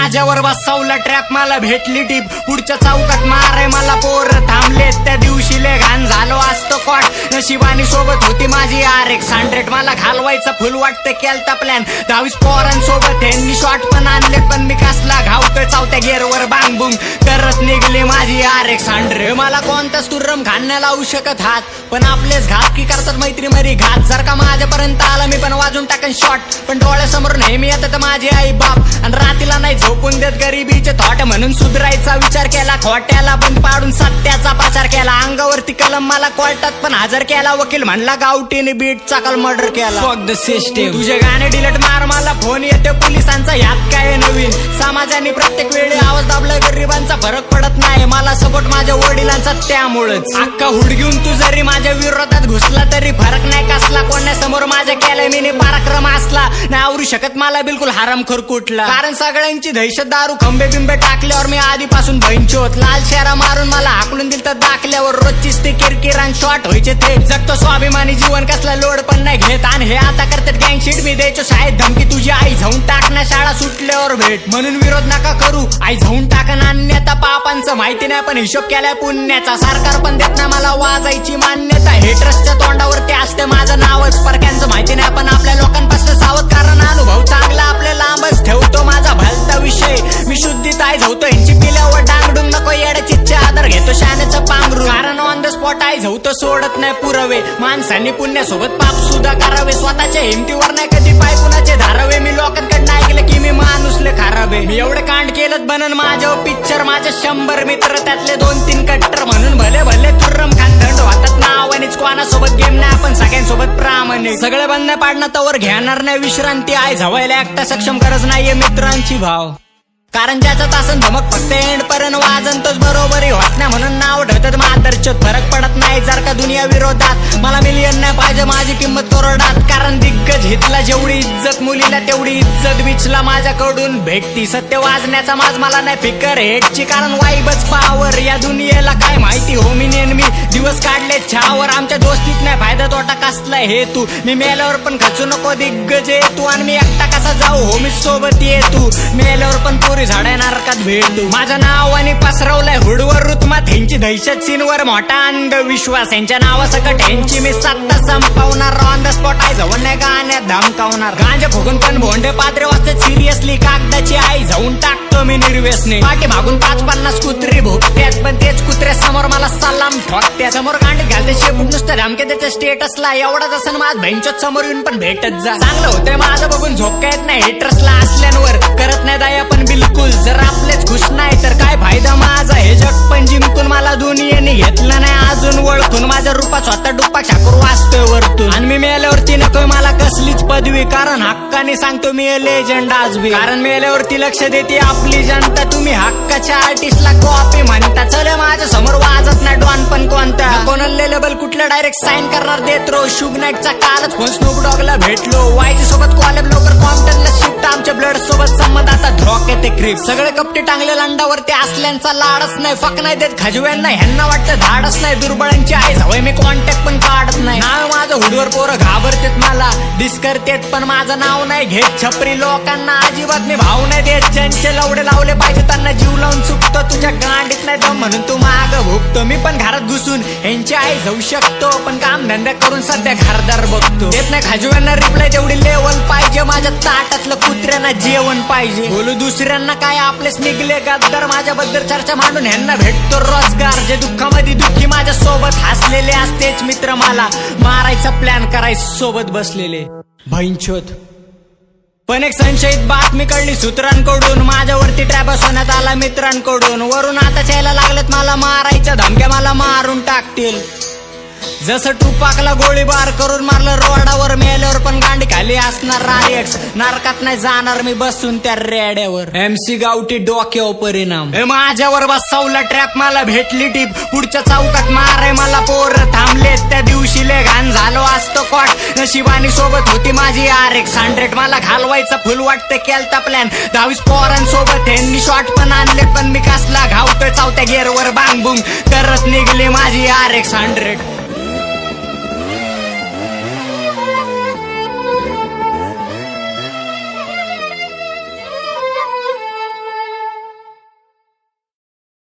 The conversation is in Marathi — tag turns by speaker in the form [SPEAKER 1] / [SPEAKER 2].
[SPEAKER 1] माझ्यावर बसवला ट्रॅप, मला भेटली टीप. पुढच्या चौकात मारे मला पोर थांबले, त्या दिवशी ले घाण झालो असतो कॉट. नशिबानी सोबत होती माझी RX-100, मला घालवायचं फुल वाटतं केलता प्लॅन. 22 पोरांसोबत ह्यांनी शॉट पण आणले, पण मी कसला घावतोय चौथ्या गेअरवर बांग बुंग करत निघली माझी RX-100. मला कोणताच तुर्रम घालण्या लावू शकत हात, पण आपलेच घात की करतात मैत्री मरी घात. जर का माझ्यापर्यंत आला मी पण वाजून टाकन शॉट, पण डोळ्यासमोर नेहमी येतात माझे आई बाप. आणि रातीला नाही झोपून देत गरिबीचे थॉट, म्हणून सुधरायचा विचार केला. खोट्याला बंद पाडून सत्याचा प्रचार केला. अंगावरती कलम मला कोर्टात पण हजर केला. वकील म्हणला गावठीने बीटचा काल मर्डर केला. फक द सिस्टम, तुझे गाणे डिलीट मार, मला फोन येते पोलिसांचा. यात काय नवीन, समाजाने प्रत्येक वेळी आवाज दाबला, गरिबांचा फरक पडत नाही. मला सपोर्ट माझ्या वडिलांचा, त्यामुळेच अख्खा हुड घेऊन तू जरी माझ्या विरोधात घुसला तरी फरक नाही कसला. कोणासमोर माझ्या केलं मी पराक्रम असला नाही आवरू शकत मला बिलकुल हरामखोर कुठला. कारण सगळ्यांची दहशत, दारू खंबे बिंबे टाकल्यावर मी आधीपासून भैंचोत. लाल शेरा मारून मला हाकलून दिल तर दाखल्यावर रोजचीच ते किरकिर आणि शॉट व्हायचे ते. जगतो स्वाभिमानी जीवन, कसला लोड पण नाही घेत. आणि हे आता करतात गँगशीट, मी द्यायचो शाळेत धमकी, तुझी आई जाऊन टाकण्या शाळा सुटल्यावर भेट. म्हणून विरोध नका करू, आई जाऊन टाकन अन्यथा. पापांचं माहिती नाही पण हिशोब केलाय पुण्याचा. सरकार पण देत नाही मला वाजायची मान्यता. हेटरसच्या तोंडावरती असते माझं नावच, परक्यांचं माहिती नाही पण आपल्या लोकांपासून सावध. कारण अनुभव चांगला आपल्या लांबच ठेवतो माझा भलता विषय. मी शुद्धीत आई झवतो ह्यांची पिल्यावर डांगडून नको येड्याची आदर घेतो शाण्याचं पांघरून. कारण ऑन द स्पॉट आई झवतो सोडत नाही पुरावे. माणसांनी पुण्यासोबत पाप सुद्धा करावे. स्वतःच्या हिमतीवर नाही कधी पाय कुणाचे धारावे. मी लोकांकडनं ऐकलं की मी माणूसले खराबे. मी एवढं कांड केलं बनन माझ्या पिक्चर. माझे 100 मित्र त्यातले 2-3 कट्टर. म्हणून भले भले तुर्रम खान थंड वाटत नावानीच. कोणासोबत गेम नाही आपण सगळ्यांसोबत प्रामाणिक. सगळे बंद नाही पाडणं तवर घेणार नाही विश्रांती. आई झवायला एकटा सक्षम गरज नाहीये मित्रांची भाव. कारण ज्याचं तासन धमक फक्त एंड पर्यंत वाजन तोच बरोबरी होत नाही. म्हणून नाव ठेवतात मादरचोत, फरक पडत नाही जर का दुनिया विरोधात. मला मिलियन नाही पाहिजे, माझी किंमत करोडात. कारण दिग्गज हितला जेवढी इज्जत, मुलीला तेवढी इज्जत बिचला माझ्याकडून भेटती. सत्य वाजण्याचा माज मला नाही फिकर हेटची. कारण वाईबच पावर, या दुनियेला काय माहिती होमिनेन. मी दिवस काढले छावर, आमच्या दोस्तीत नाही फायदा तोटा कसला हे तू. मी मेल्यावर पण खचू नको दिग्गज ये तू. आणि मी एकटा कसा जाऊ होमी सोबत ये तू. मेल्यावर पण पुरी झाडा नारकात भेटू. माझं नाव आणि पसरवलंय हुडवर रुतमात. ह्यांची दहशत सीनवर मोठा अंधविश्वास. यांच्या नावासकट ह्यांची मी सत्ता संपवणार. ऑन द स्पॉट आई जाऊन नाही गाण्यात धमकावणार. गांजा फुगून पण भोंडे पात्रे वाजतात सिरियसली. कागदाची आई जाऊन टाकतो मी निर्व्यसनी. पाठी मागून 5-50 कुत्री भोगत्यात, पण तेच कुत्र्या समोर मला सलाम ठोकत्या. समोर गांडीत घालते शेपूट नुसतं धमके त्याच्या स्टेटसला. एवढाच असं माझ भैंचोत समोर येऊन पण भेटत जा. चांगलं होतंय माझं बघून झोपका येत नाही हेटर्सला असल्यांवर. करत नाही दया पण बिलकुल. जर आपलेच खुश नाही तर काय फायदा माझा. हे जग पण जिंकून मला दुनियेने घेतलं नाही अजून ओळखून. माझ्या रूपात स्वतः डुप्पा ठाकूर वाचतोय वरतून. आणि मी मेल्यावरती नकोय मला कसलीच पदवी. कारण हक्काने सांगतो मी लेजंड आजबी. कारण मेल्यावरती लक्ष देते आपली जनता. तुम्ही हक्काच्या आर्टिस्टला कॉपी म्हणता. चल माझ्या समोर वाजत नाही डॉन पण कोणता. कोणाला लेबल कुठलं डायरेक्ट साईन करणार देत रो. शुग नाईटचा कालच फोन स्नूप डॉगला भेटलो. वायजी सोबत कॉलेब लवकर कॉम्प्टनला शिफ्ट. आमच्या ब्लड सोबत संमत आता ड्रॉक येते क्रिप. सगळे कपटे टांगले लांडावरती असल्यांचा लाडच नाही. फक नाही देत खजव्यांना, ह्यांना वाटतं धाडच नाही. दुर्बळांची आई हवय मी कॉन्टॅक्ट पण काढत नाही. नाव माझं हुडवर पोरं घाबरतेत मला, डिस करतेत पण माझं नाव नाही घेत. छपरी लोकांना अजिबात मी भाव नाही देत. ज्यांचे लवडे लावले पाहिजे त्यांना जीव लावून चुकतो. तुझ्या गांडीत नाही दम म्हणून तू माग भुकतो. मी पण घरात घुसून ह्यांची आई जाऊ शकतो, पण काम धंदा करून सध्या घरदार बघतो. देत नाही खजव्यांना रिप्लाय, जेवढी लेवल पाहिजे. माझ्या ताटातलं कुत्र्यांना जेवण पाहिजे. बोलू दुसऱ्यांना काय, आपलेच निघले गद्दार. माझ्याबद्दल चर्चा मांडून ह्यांना भेटतो रोजगार. जे दुःखामध्ये दुःखी माझ्या सोबत हसलेले असतेच मित्र. मला मारायचा प्लॅन करायचं सोबत बसलेले भैंचोत. पण एक संशयित बातमी कळली सूत्रांकडून. माझ्यावरती ट्रॅप बसवण्यात आला मित्रांकडून. वरून आता यायला लागलेत मला मारायच्या धमक्या. मला मारून टाकतील जसं टुपाकला गोळीबार करून मारलं रोडावर. मेल्यावर पण गांडी खाली असणार रायट्स. नारकात नाही जाणार मी बसून त्या रेड्यावर. MC गावठी डोक्यावर परिणाम. माझ्यावर बसवला ट्रॅप, मला भेटली टीप. पुढच्या चौकात मारे मला पोर थांबले, त्या दिवशी ले घाण झालो असतो कॉट. नशिबानी सोबत होती माझी RX-100, मला घालवायचं फुल वाटतं केलता प्लॅन. 22 पोरांसोबत ह्यांनी शॉट पण आणले, पण मी कसला घावतोय चौथ्या गेअरवर बांग बुंग करत निघली माझी RX-100.